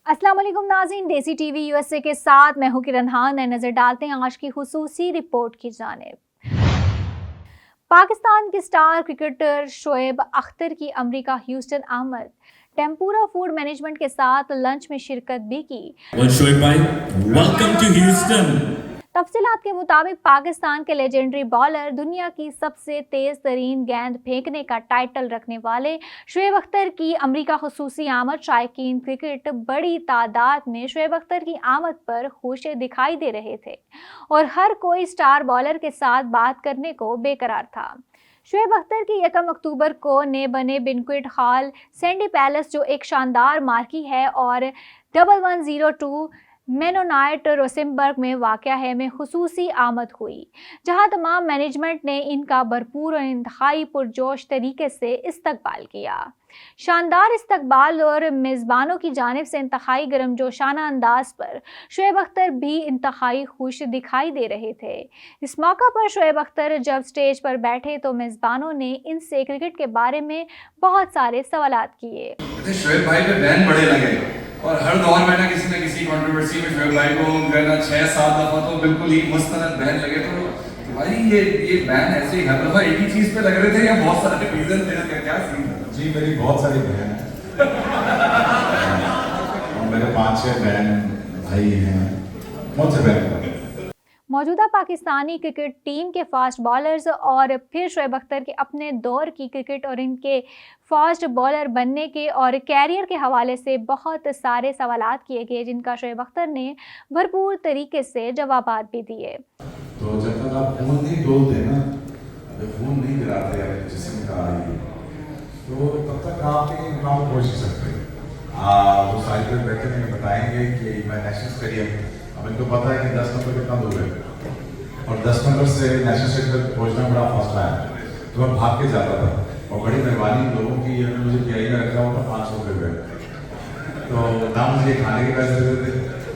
अस्सलाम वालेकुम नाज़रीन, देसी टीवी यूएसए के साथ मैं हूं किरण खान। नजर डालते हैं आज की खुसूसी रिपोर्ट की जानिब। पाकिस्तान के स्टार क्रिकेटर शोएब अख्तर की अमेरिका ह्यूस्टन आमद, टेम्पूरा फूड मैनेजमेंट के साथ लंच में शिरकत भी की। शोएब भाई, वेलकम टू ह्यूस्टन। तफसीलात के मुताबिक पाकिस्तान के लेजेंडरी बॉलर, दुनिया की सबसे तेज तरीन गेंद फेंकने का टाइटल रखने वाले शोएब अख्तर की अमेरिका खुसूसी आमद। शायकीन क्रिकेट बड़ी तादाद में शोएब अख्तर की आमद पर खुश दिखाई दे रहे थे और हर कोई स्टार बॉलर के साथ बात करने को बेकरार था। शोएब अख्तर की 1 अक्टूबर को ने बने बिन्क्वेट हॉल सैंडी पैलेस, जो एक शानदार मार्की है और 1102 मेनोनाइट रोसेनबर्ग में वाक़या है, में खुसूसी आमद हुई, जहां तमाम मैनेजमेंट ने इनका भरपूर और इंतहाई पुरजोश तरीके से इस्तकबाल किया। शानदार इस्तकबाल और मेज़बानों की जानिब से इंतहाई गर्मजोशाना अंदाज पर शोएब अख्तर भी इंतहाई खुश दिखाई दे रहे थे। इस मौका पर शोएब अख्तर जब स्टेज पर बैठे तो मेज़बानों ने इनसे क्रिकेट के बारे में बहुत सारे सवालात किए। शोएब भाई पे बैन बड़े लगे और हर दौर में ना किसी कंट्रोवर्सी में शोएब भाई को कहना 6-7 दफा तो बिल्कुल ही मुस्तनद बैन लगे। तो भाई ये बैन ऐसे ही हर दफा एक ही चीज पे लग रहे थे या बहुत सारे रीजन थे, इसका क्या सीन है? जी, मेरी बहुत सारी बहन है और मेरे 5-6 बहन भाई हैं, बहुत से बहन। मौजूदा पाकिस्तानी क्रिकेट टीम के फास्ट बॉलर्स और फिर शोएब अख्तर के अपने दौर की क्रिकेट और इनके फास्ट बॉलर बनने के और कैरियर के हवाले से बहुत सारे सवालात किए गए, जिनका शोएब अख्तर ने भरपूर तरीके से जवाबात भी दिए। तो जब तक आप खून नहीं डोलते ना, जब खून नहीं गिराते जिस्म का, तो तब तक आप नहीं काम पहुँच सकते। वो साइड पर बैठे में बताएंगे कि मैं नेशनल स्टेडियम, अब इनको पता है कि 10 नंबर कितना दूर है और 10 नंबर से नेशनल स्टेडियम तक पहुँचना बड़ा फासला है, तो मैं भाग के जाता था और बड़ी मेहरबानी लोगों की, उन्होंने मुझे पीआई में रखा हुआ था 500 रुपये, तो ना मुझे खाने के पैसे देते थे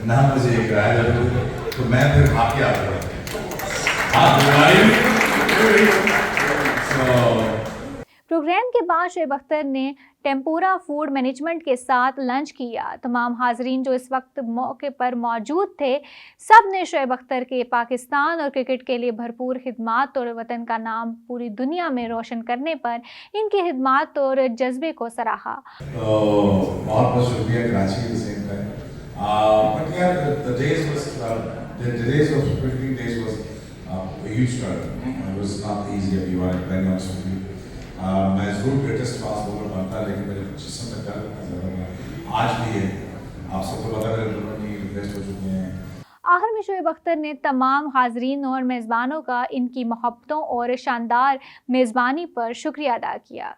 ना मुझे किराया देते थे, तो मैं फिर भाग के आता था। प्रोग्राम के बाद शोएब अख्तर ने टेम्पूरा फूड मैनेजमेंट के साथ लंच किया। तमाम हाजरीन जो इस वक्त मौके पर मौजूद थे, सब ने शोएब अख्तर के पाकिस्तान और क्रिकेट के लिए भरपूर खिदमात और वतन का नाम पूरी दुनिया में रोशन करने पर इनकी खिदमात और जज्बे को सराहा। बहुत बहुत शुक्रिया कराची के same time, but yeah, the days of 15 days was a huge struggle. It was not easy, if you are very honest with you. मैं जरूर ग्रेटेस्ट फास्ट बॉलर बनता, लेकिन मेरे जिस्म में दर्द नजर आ आज भी है। आप सबको पता है मेरे दोनों की रिक्वेस्ट हो चुकी हैं। आखिर में शोएब अख्तर ने तमाम हाजरीन और मेज़बानों का इनकी मोहब्बतों और शानदार मेज़बानी पर शुक्रिया अदा किया।